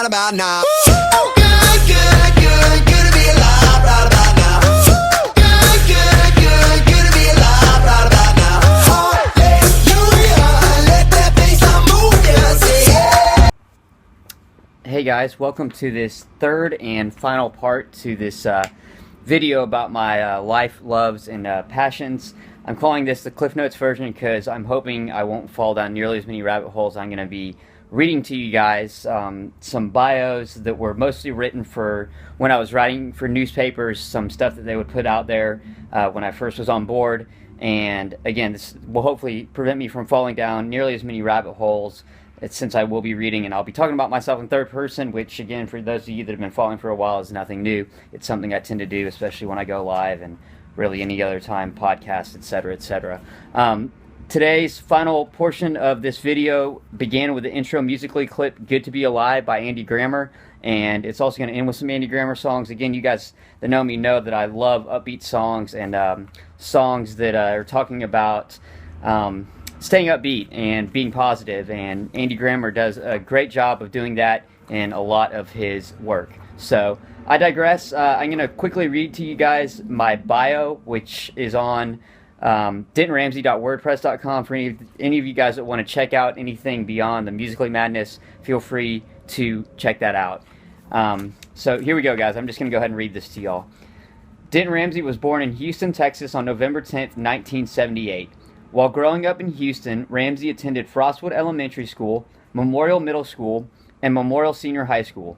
right about now. Good, good, good, good to be alive right about now. Good, good, good, good to be alive right about now. Hallelujah, let that bassline move ya, say yeah. Hey guys, welcome to this third and final part to this video about my life, loves, and passions. I'm calling this the Cliff Notes version because I'm hoping I won't fall down nearly as many rabbit holes. I'm going to be reading to you guys some bios that were mostly written for when I was writing for newspapers, some stuff that they would put out there when I first was on board. And again, this will hopefully prevent me from falling down nearly as many rabbit holes since I will be reading, and I'll be talking about myself in third person, which again, for those of you that have been following for a while, is nothing new. It's something I tend to do, especially when I go live and really any other time, podcasts, etc., etc. Today's final portion of this video began with the intro musically clip "Good to Be Alive" by Andy Grammer, and it's also going to end with some Andy Grammer songs. Again, you guys that know me know that I love upbeat songs and songs that are talking about staying upbeat and being positive, and Andy Grammer does a great job of doing that in a lot of his work. So I digress. I'm going to quickly read to you guys my bio, which is on dentonramsey.wordpress.com. For any of you guys that want to check out anything beyond the Musically Madness, feel free to check that out. So here we go, guys. I'm just going to go ahead and read this to y'all. Denton Ramsey was born in Houston, Texas on November 10th, 1978. While growing up in Houston, Ramsey attended Frostwood Elementary School, Memorial Middle School, and Memorial Senior High School.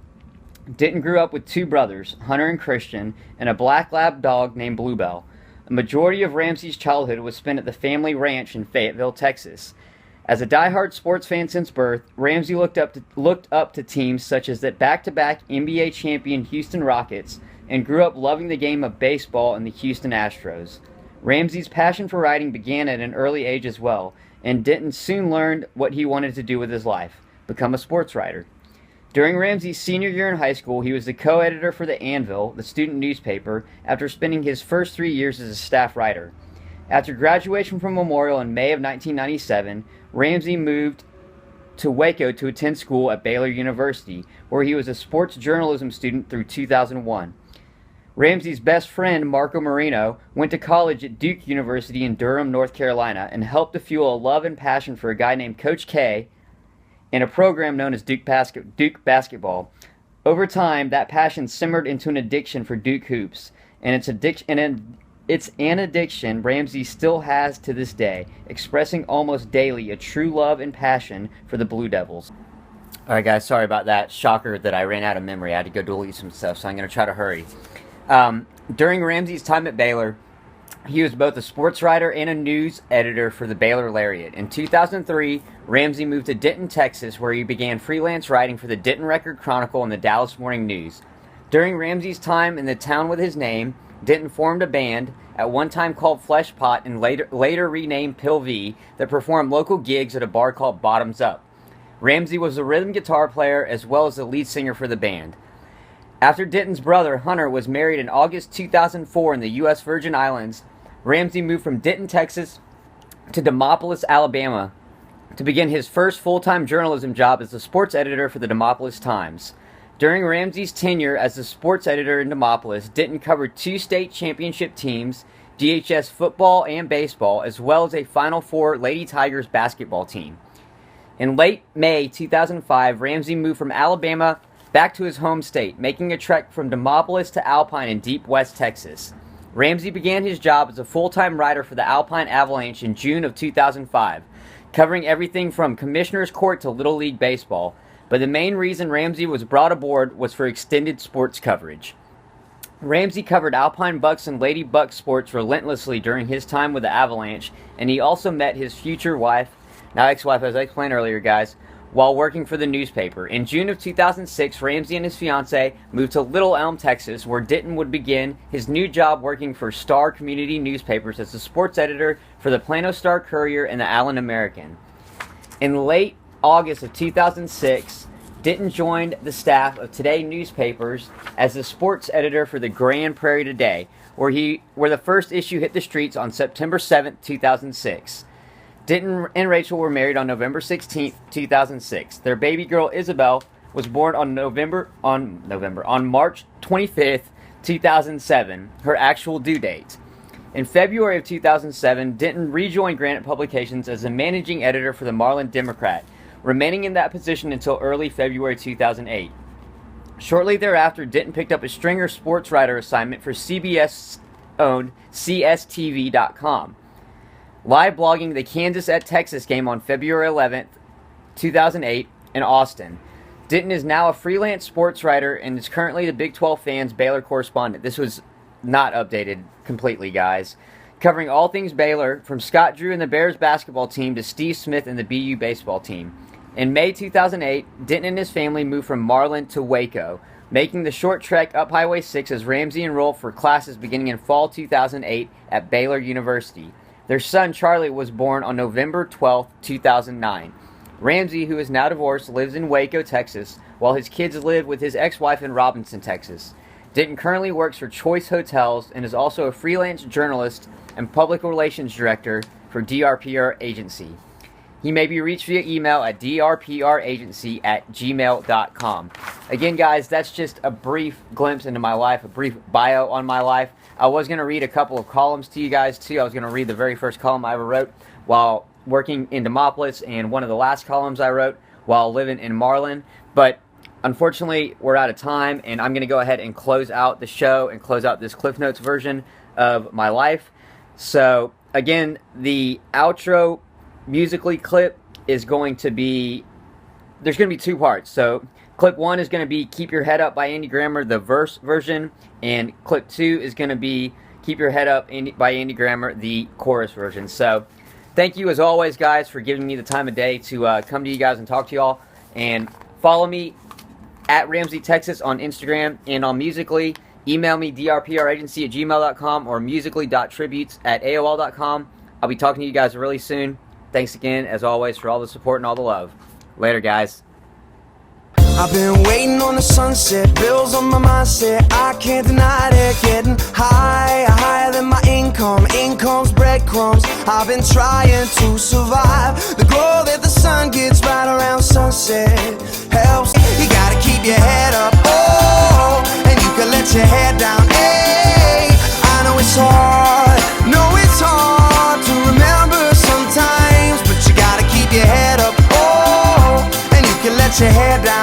Denton grew up with two brothers, Hunter and Christian, and a black lab dog named Bluebell. A majority of Ramsey's childhood was spent at the family ranch in Fayetteville, Texas. As a diehard sports fan since birth, Ramsey looked up to teams such as the back-to-back NBA champion Houston Rockets and grew up loving the game of baseball and the Houston Astros. Ramsey's passion for writing began at an early age as well, and Denton soon learned what he wanted to do with his life: become a sports writer. During Ramsey's senior year in high school, he was the co-editor for the Anvil, the student newspaper, after spending his first 3 years as a staff writer. After graduation from Memorial in May of 1997, Ramsey moved to Waco to attend school at Baylor University, where he was a sports journalism student through 2001. Ramsey's best friend, Marco Marino, went to college at Duke University in Durham, North Carolina, and helped to fuel a love and passion for a guy named Coach K in a program known as Duke Basketball. Over time, that passion simmered into an addiction for Duke hoops, and it's an addiction Ramsey still has to this day, expressing almost daily a true love and passion for the Blue Devils. Alright guys, sorry about that. Shocker that I ran out of memory. I had to go delete some stuff, so I'm going to try to hurry. During Ramsey's time at Baylor, he was both a sports writer and a news editor for the Baylor Lariat. In 2003, Ramsey moved to Denton, Texas, where he began freelance writing for the Denton Record Chronicle and the Dallas Morning News. During Ramsey's time in the town with his name, Denton formed a band, at one time called Flesh Pot and later renamed Pill V, that performed local gigs at a bar called Bottoms Up. Ramsey was a rhythm guitar player as well as the lead singer for the band. After Denton's brother, Hunter, was married in August 2004 in the U.S. Virgin Islands, Ramsey moved from Denton, Texas to Demopolis, Alabama to begin his first full-time journalism job as the sports editor for the Demopolis Times. During Ramsey's tenure as the sports editor in Demopolis, Denton covered 2 state championship teams, DHS football and baseball, as well as a Final Four Lady Tigers basketball team. In late May 2005, Ramsey moved from Alabama back to his home state, making a trek from Demopolis to Alpine in deep West Texas. Ramsey began his job as a full-time writer for the Alpine Avalanche in June of 2005, covering everything from Commissioner's Court to Little League Baseball, but the main reason Ramsey was brought aboard was for extended sports coverage. Ramsey covered Alpine Bucks and Lady Buck sports relentlessly during his time with the Avalanche, and he also met his future wife, now ex-wife as I explained earlier guys, while working for the newspaper. In June of 2006, Ramsey and his fiancée moved to Little Elm, Texas, where Denton would begin his new job working for Star Community Newspapers as the sports editor for the Plano Star-Courier and the Allen American. In late August of 2006, Denton joined the staff of Today newspapers as the sports editor for the Grand Prairie Today, where the first issue hit the streets on September 7, 2006. Denton and Rachel were married on November 16, 2006. Their baby girl, Isabel, was born on March 25th, 2007, her actual due date. In February of 2007, Denton rejoined Granite Publications as the managing editor for the Marlin Democrat, remaining in that position until early February 2008. Shortly thereafter, Denton picked up a stringer sports writer assignment for CBS-owned CSTV.com, live blogging the Kansas at Texas game on February 11th, 2008 in Austin. Denton is now a freelance sports writer and is currently the Big 12 fans Baylor correspondent. This was not updated completely, guys. Covering all things Baylor, from Scott Drew and the Bears basketball team to Steve Smith and the BU baseball team. In May 2008, Denton and his family moved from Marlin to Waco, making the short trek up Highway 6 as Ramsey enrolled for classes beginning in fall 2008 at Baylor University. Their son, Charlie, was born on November 12, 2009. Ramsey, who is now divorced, lives in Waco, Texas, while his kids live with his ex-wife in Robinson, Texas. Denton currently works for Choice Hotels and is also a freelance journalist and public relations director for DRPR Agency. He may be reached via email at drpragency@gmail.com. Again, guys, that's just a brief glimpse into my life, a brief bio on my life. I was going to read a couple of columns to you guys, too. I was going to read the very first column I ever wrote while working in Demopolis and one of the last columns I wrote while living in Marlin. But unfortunately, we're out of time, and I'm going to go ahead and close out the show and close out this Cliff Notes version of my life. So, again, the outro musically clip is going to be, there's going to be two parts. So, clip 1 is going to be Keep Your Head Up by Andy Grammer, the verse version, and clip 2 is going to be Keep Your Head Up by Andy Grammer, the chorus version. So, thank you as always, guys, for giving me the time of day to come to you guys and talk to y'all. And follow me at Ramsey, Texas on Instagram and on Musical.ly. Email me drpragency@gmail.com or musically.tributes@aol.com. I'll be talking to you guys really soon. Thanks again, as always, for all the support and all the love. Later, guys. I've been waiting on the sunset, bills on my mindset, I can't deny it. Getting higher than my income, income's breadcrumbs. I've been trying to survive. The glow that the sun gets right around sunset helps. You gotta keep your head up, oh, and you can let your head down, hey. I know it's hard to remember sometimes, but you gotta keep your head up, oh, and you can let your head down.